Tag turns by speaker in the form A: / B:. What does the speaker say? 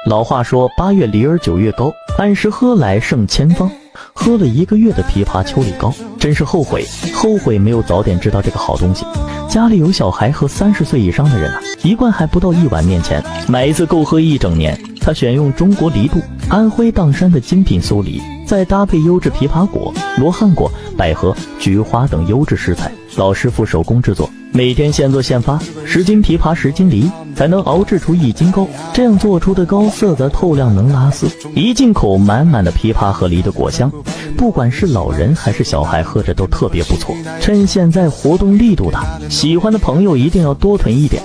A: 老话说8月梨儿9月高，按时喝来胜千方。喝了1个月的枇杷秋梨膏，真是后悔没有早点知道这个好东西。家里有小孩和30岁以上的人啊，一罐还不到1碗面钱，买一次够喝1整年。他选用中国梨度、安徽砀山的精品酥梨，再搭配优质枇杷果、罗汉果、百合、菊花等优质食材，老师傅手工制作，每天现做现发，10斤枇杷10斤梨，才能熬制出1斤膏。这样做出的膏色泽透亮，能拉丝，一进口满满的枇杷和梨的果香，不管是老人还是小孩喝着都特别不错。趁现在活动力度大，喜欢的朋友一定要多囤一点。